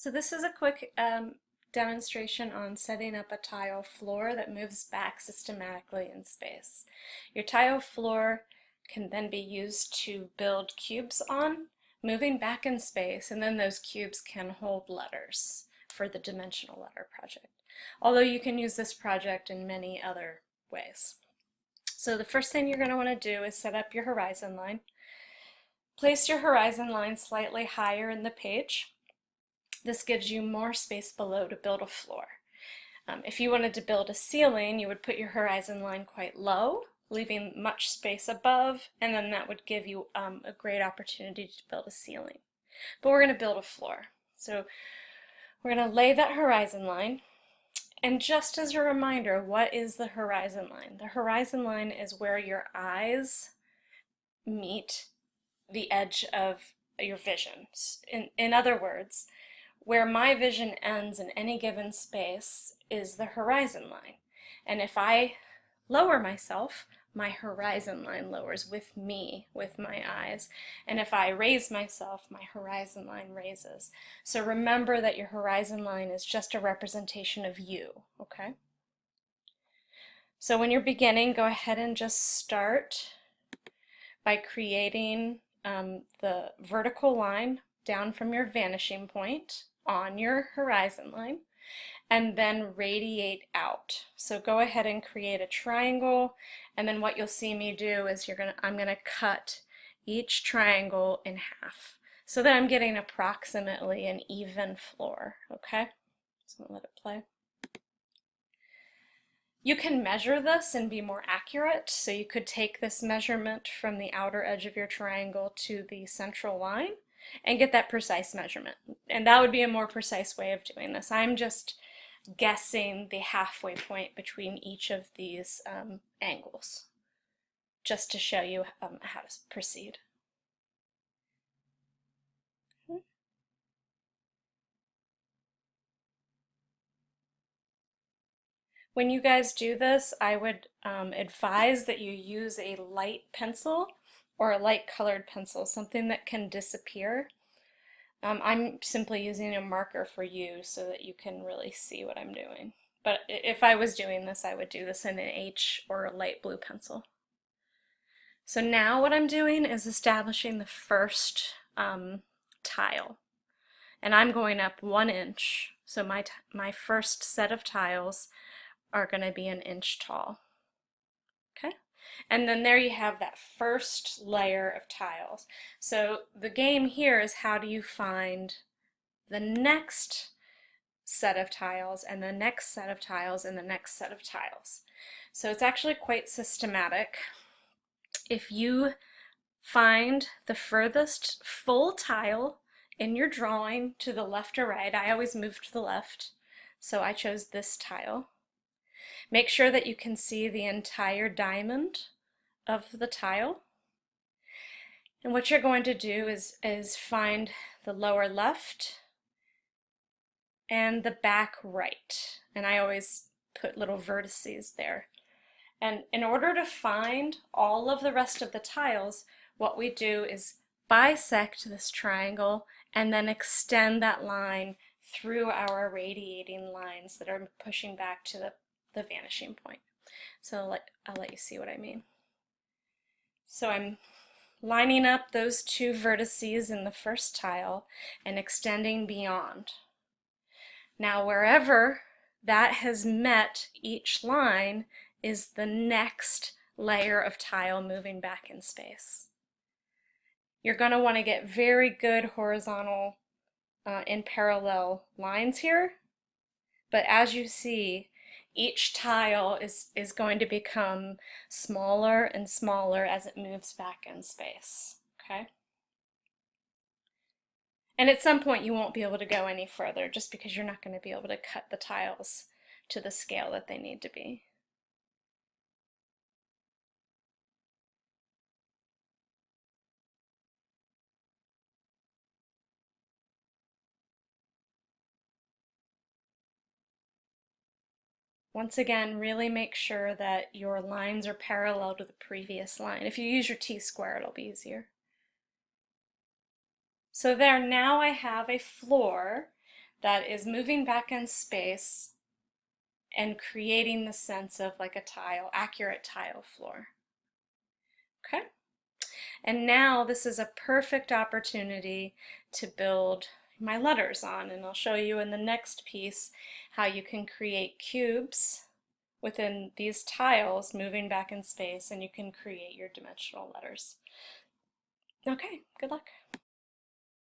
So this is a quick demonstration on setting up a tile floor that moves back systematically in space. Your tile floor can then be used to build cubes on, moving back in space, and then those cubes can hold letters for the dimensional letter project. Although you can use this project in many other ways. So the first thing you're going to want to do is set up your horizon line. Place your horizon line slightly higher in the page. This gives you more space below to build a floor. If you wanted to build a ceiling, you would put your horizon line quite low, leaving much space above, and then that would give you a great opportunity to build a ceiling. But we're going to build a floor. So we're going to lay that horizon line. And just as a reminder, what is the horizon line? The horizon line is where your eyes meet the edge of your vision. In other words, where my vision ends in any given space is the horizon line. And if I lower myself, my horizon line lowers with me, with my eyes. And if I raise myself, my horizon line raises. So remember that your horizon line is just a representation of you, okay? So when you're beginning, go ahead and just start by creating the vertical line down from your vanishing point on your horizon line, and then radiate out. So go ahead and create a triangle, and then what you'll see me do is I'm gonna cut each triangle in half so that I'm getting approximately an even floor, okay? So I'm gonna let it play. You can measure this and be more accurate, so you could take this measurement from the outer edge of your triangle to the central line and get that precise measurement. And that would be a more precise way of doing this. I'm just guessing the halfway point between each of these angles, just to show you how to proceed. When you guys do this, I would advise that you use a light pencil or a light colored pencil, something that can disappear. I'm simply using a marker for you so that you can really see what I'm doing. But if I was doing this, I would do this in an H or a light blue pencil. So now what I'm doing is establishing the first tile. And I'm going up 1 inch. So my first set of tiles are going to be 1 inch tall. Okay? And then there you have that first layer of tiles. So the game here is, how do you find the next set of tiles and the next set of tiles and the next set of tiles? So it's actually quite systematic. If you find the furthest full tile in your drawing to the left or right, I always move to the left, so I chose this tile. Make sure that you can see the entire diamond of the tile. And what you're going to do is find the lower left and the back right. And I always put little vertices there. And in order to find all of the rest of the tiles, what we do is bisect this triangle and then extend that line through our radiating lines that are pushing back to the vanishing point. So I'll let you see what I mean. So I'm lining up those two vertices in the first tile and extending beyond. Now wherever that has met each line is the next layer of tile moving back in space. You're going to want to get very good horizontal and parallel lines here, but as you see, each tile is going to become smaller and smaller as it moves back in space, okay? And at some point you won't be able to go any further just because you're not going to be able to cut the tiles to the scale that they need to be. Once again, really make sure that your lines are parallel to the previous line. If you use your T-square, it'll be easier. So there, now I have a floor that is moving back in space and creating the sense of like a tile, accurate tile floor. Okay? And now this is a perfect opportunity to build my letters on, and I'll show you in the next piece how you can create cubes within these tiles moving back in space, and you can create your dimensional letters. Okay, good luck.